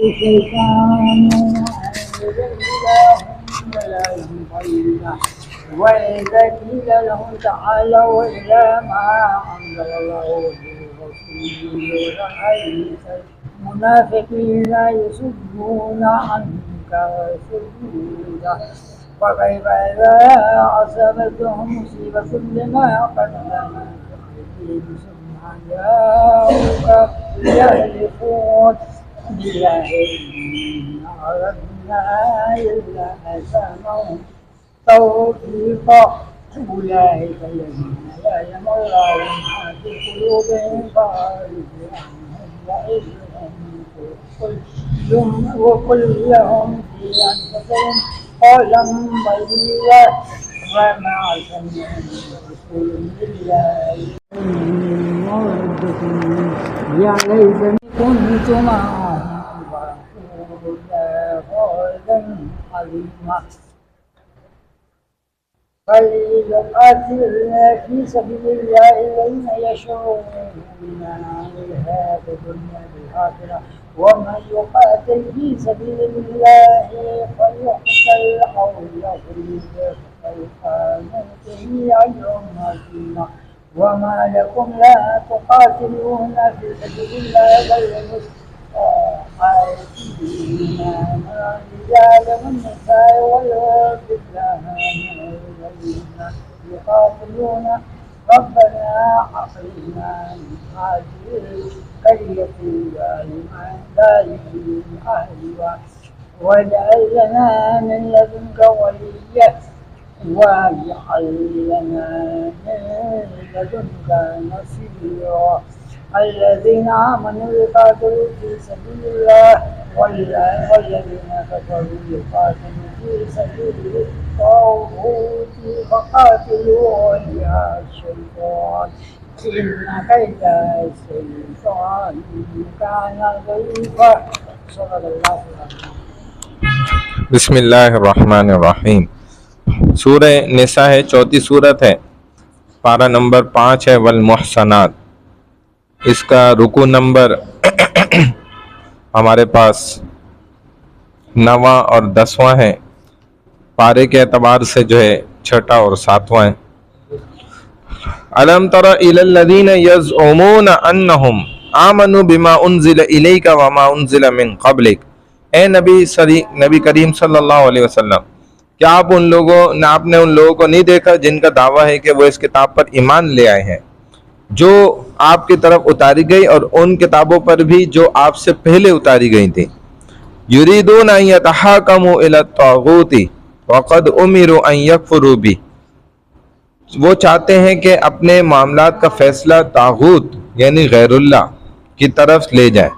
الشيطان ولا ينفعنا وإذا قيل لهم تعالوا إلى ما أنزل الله ورسوله رأيت المنافقين يصدون عنك صدودا وكيف إذا أصابتهم مصيبة بما قدمت أيديهم ثم جاءوك يحلفون بالله إن أردنا إلا إحسانا توفيقا أولئك الذين لا يعلم الله ما في قلوبهم فأعرض عنهم وقل لهم في أنفسهم قولا بليغا وما أرسلنا من رسول إلا يا ليتني كنت معهم فأقول قولا عظيما فليقاتل في سبيل الله الذين يشرون عليها في الدنيا بالآخرة ومن يقاتل في سبيل الله فليقتل أو يغلب فسوف نؤتيه أجرا عظيما وما لكم لا تقاتلون في سبيل الله بل المستضعفين الرجال والنساء والولدان الذين يقاتلون ربنا أخرجنا من هذه القرية ظالم أهلها واجعل لنا من لدنك وليا واجعل لنا من لدنك نصيرا الذين آمنوا يقاتلوا في سبيل الله والذين كفروا يقاتلوا في سبيل الطاغوت فقاتلوا أولياء الشيطان إن كيد الشيطان كان ضعيفا صدق الله العظيم. بسم اللہ الرحمن الرحیم. سورہ نساء ہے، چوتھی سورت ہے، پارہ نمبر 5 ہے والمحصنات. اس کا رکوع نمبر ہمارے پاس 9واں اور 10واں ہے. پارے کے اعتبار سے جو ہے 6واں اور 7واں ہے. الم تر الی الذین یزعمون انہم آمنوا بما انزل الیک وما انزل من قبلک. اے نبی کریم صلی اللہ علیہ وسلم، کیا آپ نے ان لوگوں کو نہیں دیکھا جن کا دعویٰ ہے کہ وہ اس کتاب پر ایمان لے آئے ہیں جو آپ کی طرف اتاری گئی اور ان کتابوں پر بھی جو آپ سے پہلے اتاری گئی تھی. یریدون ان یتحاکموا الی الطاغوت وقد امروا ان یکفروا بہ. وہ چاہتے ہیں کہ اپنے معاملات کا فیصلہ طاغوت یعنی غیر اللہ کی طرف لے جائیں،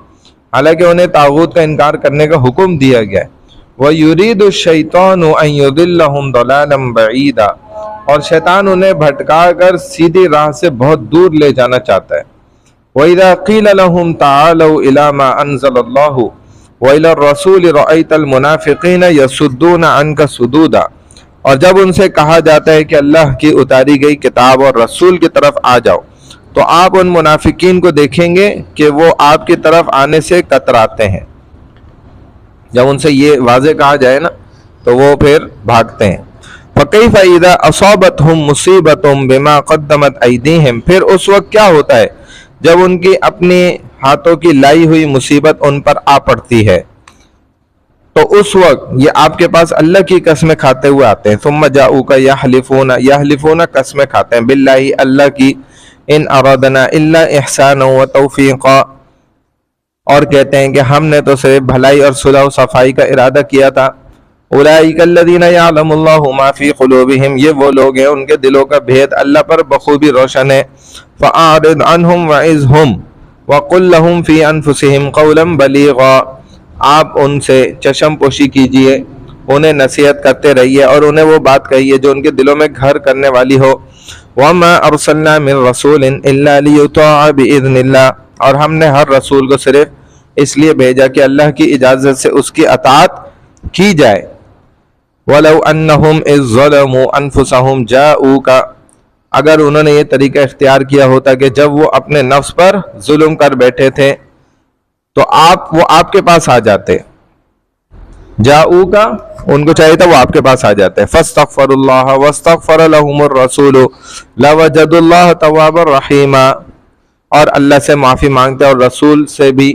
حالانکہ انہیں طاغوت کا انکار کرنے کا حکم دیا گیا ہے. وَيُرِيدُ الشَّيْطَانُ أَن يُضِلَّهُمْ ضَلَالًا بَعِيدًا. اور شیطان انہیں بھٹکا کر سیدھی راہ سے بہت دور لے جانا چاہتا ہے. وَإِذَا قِيلَ لَهُمْ تَعَالَوْا إِلَى مَا أَنزَلَ اللَّهُ وَإِلَى الرَّسُولِ رَأَيْتَ الْمُنَافِقِينَ يَصُدُّونَ عَنْكَ صُدُودًا. اور جب ان سے کہا جاتا ہے کہ اللہ کی اتاری گئی کتاب اور رسول کی طرف آ جاؤ، تو آپ ان منافقین کو دیکھیں گے کہ وہ آپ کی طرف آنے سے کتراتے ہیں. جب ان سے یہ واضح کہا جائے نا تو وہ پھر بھاگتے ہیں. فَكَيْفَ إِذَا أَصَابَتْهُمْ مُصِيبَةٌ بِمَا قَدَّمَتْ أَيْدِيهِمْ. پھر اس وقت کیا ہوتا ہے جب ان کی اپنی ہاتھوں کی لائی ہوئی مصیبت ان پر آ پڑتی ہے، تو اس وقت یہ آپ کے پاس اللہ کی قسمیں کھاتے ہوئے آتے ہیں. ثُمَّ جَاءُوكَ يَحْلِفُونَ قسمیں کھاتے ہیں باللہ اللہ کی، ان ارادنا الا احسانا وتوفیقا، اور کہتے ہیں کہ ہم نے تو صرف بھلائی اور صلح و صفائی کا ارادہ کیا تھا. اولئک الذین یعلم اللہ ما فی قلوبہم. یہ وہ لوگ ہیں ان کے دلوں کا بھید اللہ پر بخوبی روشن ہے. فاعرض عنہم وعظہم وقل لہم فی انفسہم قولا بلیغا. آپ ان سے چشم پوشی کیجئے، انہیں نصیحت کرتے رہیے اور انہیں وہ بات کہیے جو ان کے دلوں میں گھر کرنے والی ہو. وما ارسلنا من رسول الا لیطاع باذن اللہ. اور ہم نے ہر رسول کو صرف اس لیے بھیجا کہ اللہ کی اجازت سے اس کی اطاعت کی جائے. وَلَوْ أَنَّهُمْ إِذ ظَلَمُوا أَنفُسَهُمْ جَاءُوكَ. اگر انہوں نے یہ طریقہ اختیار کیا ہوتا کہ جب وہ اپنے نفس پر ظلم کر بیٹھے تھے تو وہ آپ کے پاس آ جاتے. جاؤ کا ان کو چاہیے تھا وہ آپ کے پاس آ جاتے. فاستغفر اللہ واستغفر لهم الرسول لوجدوا اللہ توابا رحیما. اور اللہ سے معافی مانگتے اور رسول سے بھی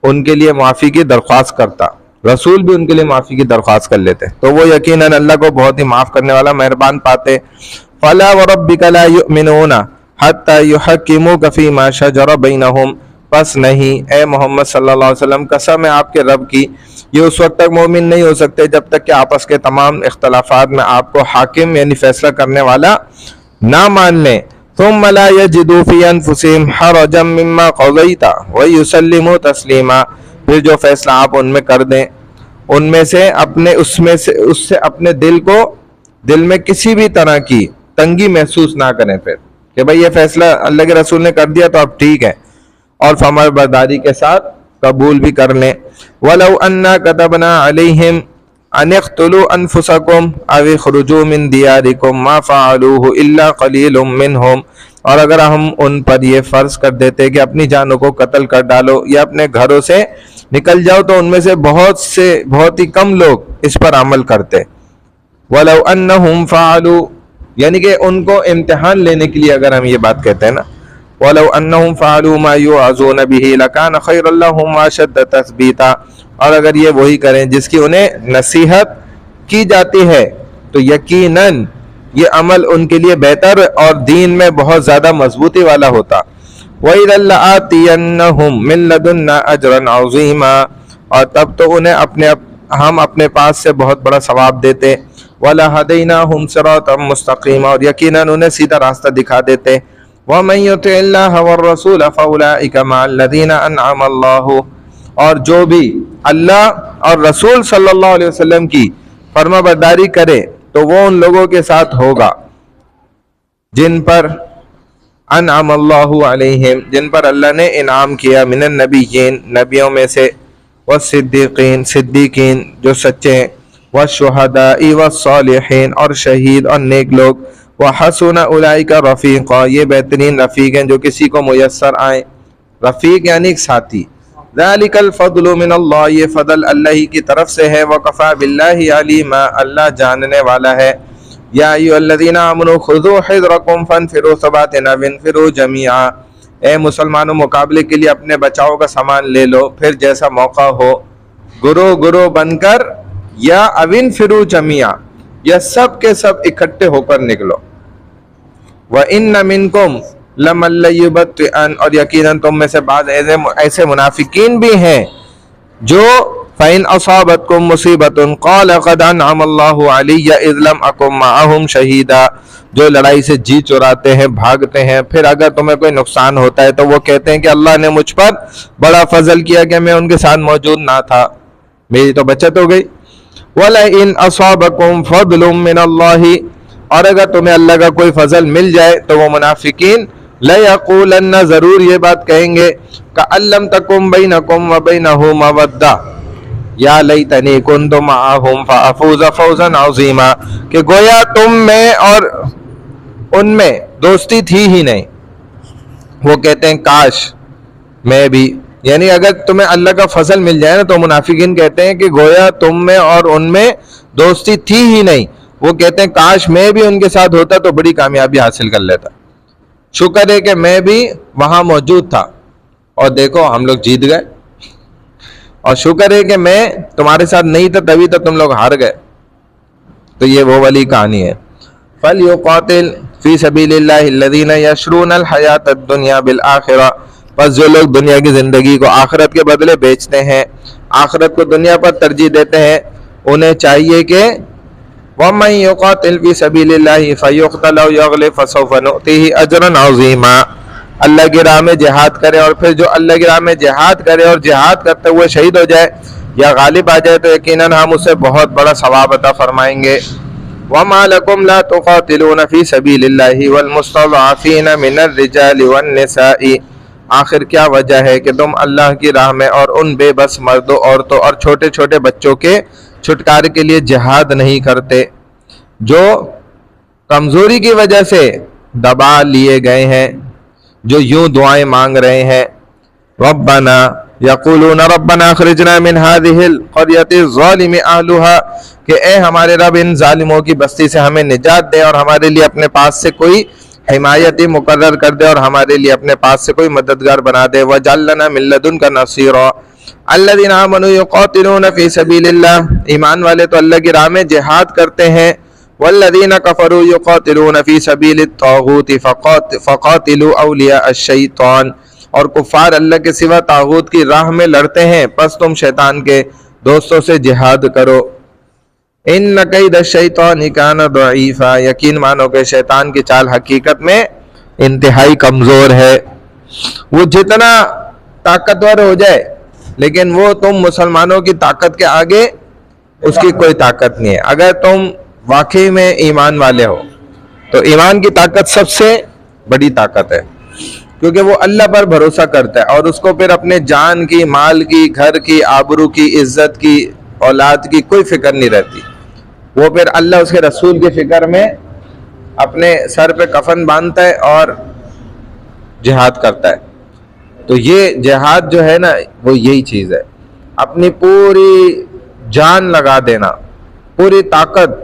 ان کے لیے معافی کی درخواست کرتا, رسول بھی ان کے لیے معافی کی درخواست کر لیتے تو وہ یقیناً اللہ کو بہت ہی معاف کرنے والا مہربان پاتے. فلا وربک لا یؤمنون حتی یحکموک فیما شجر بینہم. پس نہیں اے محمد صلی اللہ علیہ وسلم, قسم ہے آپ کے رب کی, یہ اس وقت تک مومن نہیں ہو سکتے جب تک کہ آپس کے تمام اختلافات میں آپ کو حاکم یعنی فیصلہ کرنے والا نہ مان لیں. ثم لا يجدوا في انفسهم حرجا مما قضيت ويسلموا تسلیما. پھر جو فیصلہ آپ ان میں کر دیں ان میں سے اس سے اپنے دل میں کسی بھی طرح کی تنگی محسوس نہ کریں, پھر کہ بھئی یہ فیصلہ اللہ کے رسول نے کر دیا تو اب ٹھیک ہے, اور فرمانبرداری کے ساتھ قبول بھی کر لیں. وَلَوْ أَنَّا كَتَبْنَا عَلَيْهِمْ أَنِ اقْتُلُوا أَنفُسَكُمْ أَوِ اخْرُجُوا مِنْ دِيَارِكُمْ مَا فَعَلُوهُ إِلَّا قَلِيلٌ مِّنْهُمْ. اور اگر ہم ان پر یہ فرض کر دیتے کہ اپنی جانوں کو قتل کر ڈالو یا اپنے گھروں سے نکل جاؤ تو ان میں سے بہت ہی کم لوگ اس پر عمل کرتے. وَلَوْ أَنَّهُمْ فَعَلُوا یعنی کہ ان کو امتحان لینے کے لیے اگر ہم یہ بات کہتے ہیں نا, وَلَوْ أَنَّهُمْ فَعَلُوا مَا يُوعَظُونَ بِهِ لَكَانَ خَيْرًا لَّهُمْ وَأَشَدَّ تَثْبِيتًا. اور اگر یہ وہی کریں جس کی انہیں نصیحت کی جاتی ہے تو یقیناً یہ عمل ان کے لیے بہتر اور دین میں بہت زیادہ مضبوطی والا ہوتا. وَإِذًا لَّآتِيَنَّهُم مِّن لَّدُنَّا أَجْرًا عَظِيمًا. اور تب تو انہیں ہم اپنے پاس سے بہت بڑا ثواب دیتے. وَلَهَدَيْنَاهُمْ صِرَاطًا مُسْتَقِيمًا. اور یقیناً انہیں سیدھا راستہ دکھا دیتے. وَمَن يُطِعِ اللَّهَ وَالرَّسُولَ فَأُولَٰئِكَ مَعَ الَّذِينَ أَنْعَمَ اللَّهُ. اور جو بھی اللہ اور رسول صلی اللہ علیہ وسلم کی فرما برداری کرے تو وہ ان لوگوں کے ساتھ ہوگا جن پر انعم اللہ علیہم, جن پر اللہ نے انعام کیا, من النبیین نبیوں میں سے, والصدیقین صدیقین جو سچے ہیں, والشہداء والصالحین اور شہید اور نیک لوگ, وحسن اولئک رفیقا یہ بہترین رفیق ہیں جو کسی کو میسر آئیں. رفیق یعنی ایک ساتھی. ذالک الفضل من اللہ یہ فضل اللہ ہی کی طرف سے ہے. وکفی باللہ علیما اللہ جاننے والا ہے. یا ایھا الذین آمنوا خذوا حذرکم فانفروا ثبات وانفروا جمیعا. اے مسلمانوں مقابلے کے لیے اپنے بچاؤ کا سامان لے لو پھر جیسا موقع ہو, گروہ بن کر, یا انفروا جمیعا یا سب کے سب اکٹھے ہو کر نکلو. وَإِنَّ مِنْكُمْ لَمَن لَّيُبَطِّئَنَ اور یقیناً تم میں سے بعض ایسے منافقین بھی ہیں جو فَإِنْ أَصَابَتْكُمْ مُصِيبَةٌ قَالَ قَدْ أَنْعَمَ اللَّهُ عَلَيَّ إِذْ لَمْ أَكُن مَّعَهُمْ شَهِيدًا. جو لڑائی سے جی چراتے ہیں بھاگتے ہیں, پھر اگر تمہیں کوئی نقصان ہوتا ہے تو وہ کہتے ہیں کہ اللہ نے مجھ پر بڑا فضل کیا کہ میں ان کے ساتھ موجود نہ تھا, میری تو بچت ہو گئی. وَلَئِنْ أَصَابَكُمْ فَضْلٌ مِّنَ اللَّهِ اور اگر تمہیں اللہ کا کوئی فضل مل جائے تو وہ منافقین لَيَقُولَنَّ ضرور یہ بات کہیں گے كَأَن لَّمْ تَكُن بَيْنَكُمْ وَبَيْنَهُ مَوَدَّةٌ یا لیتنی کنت معہم فافوز فوزا عظیما کہ گویا تم میں اور ان میں دوستی تھی ہی نہیں. وہ کہتے ہیں کاش میں بھی, یعنی اگر تمہیں اللہ کا فضل مل جائے نا تو منافقین کہتے ہیں کہ گویا تم میں اور ان میں دوستی تھی ہی نہیں. وہ کہتے ہیں کاش میں بھی ان کے ساتھ ہوتا تو بڑی کامیابی حاصل کر لیتا. شکر ہے کہ میں بھی وہاں موجود تھا اور دیکھو ہم لوگ جیت گئے, اور شکر ہے کہ میں تمہارے ساتھ نہیں تھا تبھی تو تم لوگ ہار گئے. تو یہ وہ والی کہانی ہے. فَلْيُقَاتِلْ فِي سَبِيلِ اللَّهِ الَّذِينَ يَشْرُونَ الْحَيَاةَ الدُّنْيَا بِالْآخِرَةِ. بس جو لوگ دنیا کی زندگی کو آخرت کے بدلے بیچتے ہیں, آخرت کو دنیا پر ترجیح دیتے ہیں, انہیں چاہیے کہ وَمَن يُقَاتِلْ فِي سَبِيلِ اللَّهِ فَيُقْتَلْ أَوْ يَغْلِبْ فَسَوْفَ نُؤْتِيهِ أَجْرًا عَظِيمًا. اللہ کی راہ میں جہاد کرے اور پھر جو اللہ کی راہ میں جہاد کرے اور جہاد کرتے ہوئے شہید ہو جائے یا غالب آ جائے تو یقیناً ہم اسے بہت بڑا ثواب عطا فرمائیں گے. وَمَا لَكُمْ لَا تُقَاتِلُونَ فِي سَبِيلِ اللَّهِ وَالْمُسْتَضْعَفِينَ مِنَ الرِّجَالِ وَالنِّسَاءِ. آخر کیا وجہ ہے کہ تم اللہ کی راہ میں اور ان بے بس مردوں عورتوں اور چھوٹے چھوٹے بچوں کے چھٹکارے کے لیے جہاد نہیں کرتے جو کمزوری کی وجہ سے دبا لیے گئے ہیں, جو یوں دعائیں مانگ رہے ہیں ربنا یقولون ربنا اخرجنا من هذه القرية الظالم اهلها کہ اے ہمارے رب ان ظالموں کی بستی سے ہمیں نجات دے اور ہمارے لیے اپنے پاس سے کوئی حمایتی مقرر کر دے اور ہمارے لیے اپنے پاس سے کوئی مددگار بنا دے. وَاجْعَل لَنَا مِن لَّدُنكَ نَصِيرًا الَّذِينَ آمَنُوا يُقَاتِلُونَ فِي سَبِيلِ اللَّهِ ایمان والے تو اللہ کی راہ میں جہاد کرتے ہیں. وَالَّذِينَ كَفَرُوا يُقَاتِلُونَ فِي سَبِيلِ الطَّاغُوتِ فَقَاتِلُوا أَوْلِيَاءَ الشَّيْطَانِ اور کفار اللہ کے سوا طاغوت کی راہ میں لڑتے ہیں پس تم شیطان کے دوستوں سے جہاد کرو. ان کید الشیطان کان ضعیفا یقین مانو کہ شیطان کی چال حقیقت میں انتہائی کمزور ہے. وہ جتنا طاقتور ہو جائے لیکن وہ تم مسلمانوں کی طاقت کے آگے اس کی کوئی طاقت نہیں ہے. اگر تم واقعی میں ایمان والے ہو تو ایمان کی طاقت سب سے بڑی طاقت ہے کیونکہ وہ اللہ پر بھروسہ کرتا ہے اور اس کو پھر اپنے جان کی، مال کی، گھر کی، آبرو کی، عزت کی، اولاد کی کوئی فکر نہیں رہتی. وہ پھر اللہ اس کے رسول کی فکر میں اپنے سر پہ کفن باندھتا ہے اور جہاد کرتا ہے. تو یہ جہاد جو ہے نا وہ یہی چیز ہے، اپنی پوری جان لگا دینا، پوری طاقت،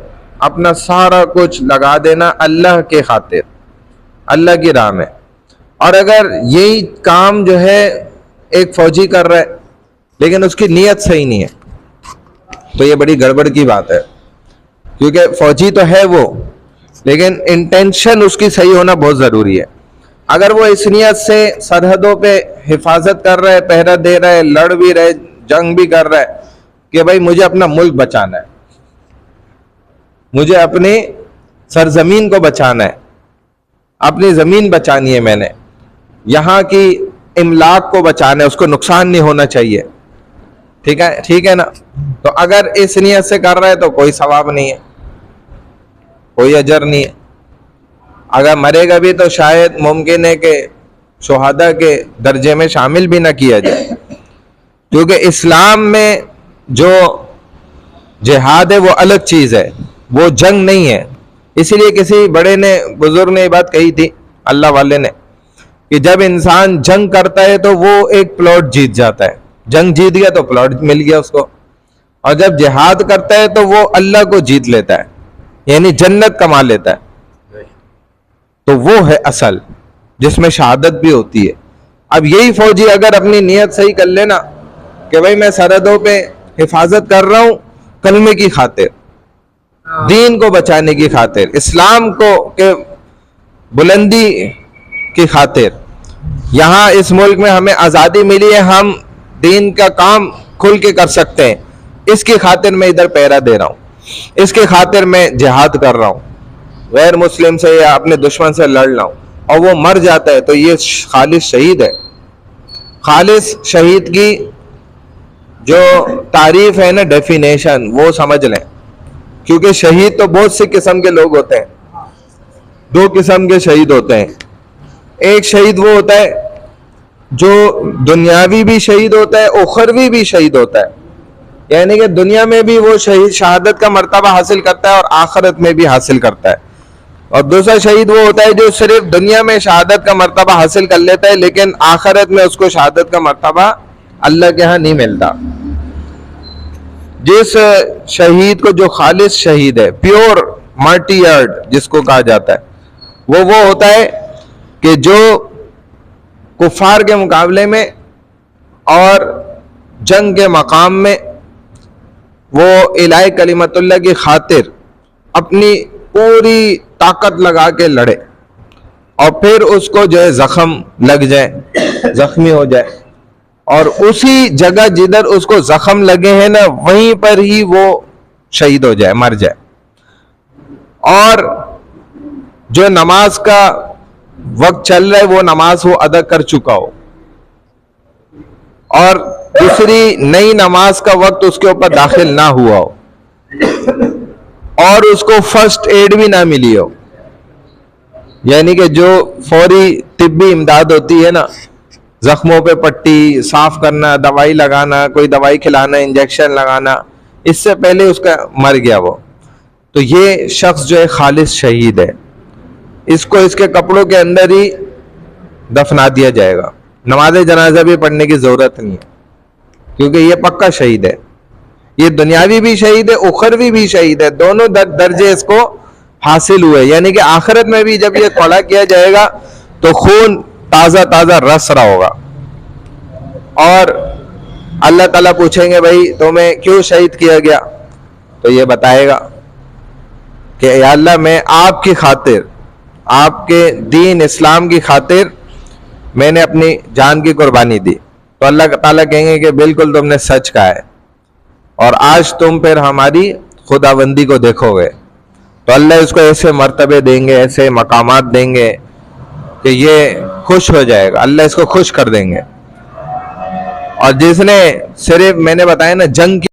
اپنا سارا کچھ لگا دینا اللہ کے خاطر، اللہ کی راہ میں. اور اگر یہی کام جو ہے ایک فوجی کر رہا ہے لیکن اس کی نیت صحیح نہیں ہے تو یہ بڑی گڑبڑ کی بات ہے. کیونکہ فوجی تو ہے وہ لیکن انٹینشن اس کی صحیح ہونا بہت ضروری ہے. اگر وہ اس نیت سے سرحدوں پہ حفاظت کر رہا ہے، پہرا دے رہا ہے، لڑ بھی رہے، جنگ بھی کر رہا ہے کہ بھائی مجھے اپنا ملک بچانا ہے، مجھے اپنی سرزمین کو بچانا ہے، اپنی زمین بچانی ہے، میں نے یہاں کی املاک کو بچانا ہے، اس کو نقصان نہیں ہونا چاہیے، ٹھیک ہے نا. تو اگر اس نیت سے کر رہا ہے تو کوئی ثواب نہیں ہے، کوئی اجر نہیں ہے. اگر مرے گا بھی تو شاید ممکن ہے کہ شہداء کے درجے میں شامل بھی نہ کیا جائے. کیونکہ اسلام میں جو جہاد ہے وہ الگ چیز ہے، وہ جنگ نہیں ہے. اسی لیے کسی بڑے نے، بزرگ نے یہ بات کہی تھی، اللہ والے نے، کہ جب انسان جنگ کرتا ہے تو وہ ایک پلاٹ جیت جاتا ہے، جنگ جیت گیا تو پلاٹ مل گیا اس کو. اور جب جہاد کرتا ہے تو وہ اللہ کو جیت لیتا ہے، یعنی جنت کما لیتا ہے. تو وہ ہے اصل جس میں شہادت بھی ہوتی ہے. اب یہی فوجی اگر اپنی نیت صحیح کر لینا کہ بھائی میں سرحدوں پہ حفاظت کر رہا ہوں کلمے کی خاطر، دین کو بچانے کی خاطر، اسلام کو کہ بلندی کی خاطر، یہاں اس ملک میں ہمیں آزادی ملی ہے، ہم دین کا کام کھل کے کر سکتے ہیں، اس کی خاطر میں ادھر پہرا دے رہا ہوں، اس کی خاطر میں جہاد کر رہا ہوں، غیر مسلم سے یا اپنے دشمن سے لڑ رہا ہوں، اور وہ مر جاتا ہے تو یہ خالص شہید ہے. خالص شہید کی جو تعریف ہے نا، ڈیفینیشن، وہ سمجھ لیں. کیونکہ شہید تو بہت سی قسم کے لوگ ہوتے ہیں. دو قسم کے شہید ہوتے ہیں. ایک شہید وہ ہوتا ہے جو دنیاوی بھی شہید ہوتا ہے، اخروی بھی شہید ہوتا ہے، یعنی کہ دنیا میں بھی وہ شہید شہادت کا مرتبہ حاصل کرتا ہے اور آخرت میں بھی حاصل کرتا ہے. اور دوسرا شہید وہ ہوتا ہے جو صرف دنیا میں شہادت کا مرتبہ حاصل کر لیتا ہے لیکن آخرت میں اس کو شہادت کا مرتبہ اللہ کے ہاں نہیں ملتا. جس شہید کو جو خالص شہید ہے، پیور مارٹیئرڈ جس کو کہا جاتا ہے، وہ ہوتا ہے کہ جو کفار کے مقابلے میں اور جنگ کے مقام میں وہ الہ کلمت اللہ کی خاطر اپنی پوری طاقت لگا کے لڑے اور پھر اس کو جو ہے زخم لگ جائے، زخمی ہو جائے، اور اسی جگہ جدھر اس کو زخم لگے ہیں نا وہیں پر ہی وہ شہید ہو جائے، مر جائے. اور جو نماز کا وقت چل رہا ہے وہ نماز وہ ادا کر چکا ہو اور دوسری نئی نماز کا وقت اس کے اوپر داخل نہ ہوا ہو اور اس کو فرسٹ ایڈ بھی نہ ملی ہو، یعنی کہ جو فوری طبی امداد ہوتی ہے نا، زخموں پہ پٹی صاف کرنا، دوائی لگانا، کوئی دوائی کھلانا، انجیکشن لگانا، اس سے پہلے اس کا مر گیا وہ، تو یہ شخص جو ہے خالص شہید ہے. اس کو اس کے کپڑوں کے اندر ہی دفنا دیا جائے گا، نماز جنازہ بھی پڑھنے کی ضرورت نہیں ہے. کیونکہ یہ پکا شہید ہے، یہ دنیاوی بھی شہید ہے، اخروی بھی شہید ہے، دونوں درجے اس کو حاصل ہوئے، یعنی کہ آخرت میں بھی جب یہ کھڑا کیا جائے گا تو خون تازہ تازہ رس رہا ہوگا، اور اللہ تعالیٰ پوچھیں گے بھائی تمہیں کیوں شہید کیا گیا؟ تو یہ بتائے گا کہ یا اللہ میں آپ کی خاطر، آپ کے دین اسلام کی خاطر میں نے اپنی جان کی قربانی دی۔ تو اللہ تعالیٰ کہیں گے کہ بالکل تم نے سچ کہا ہے، اور آج تم پھر ہماری خداوندی کو دیکھو گے۔ تو اللہ اس کو ایسے مرتبے دیں گے، ایسے مقامات دیں گے کہ یہ خوش ہو جائے گا، اللہ اس کو خوش کر دیں گے۔ اور جس نے صرف میں نے بتایا نا جنگ کی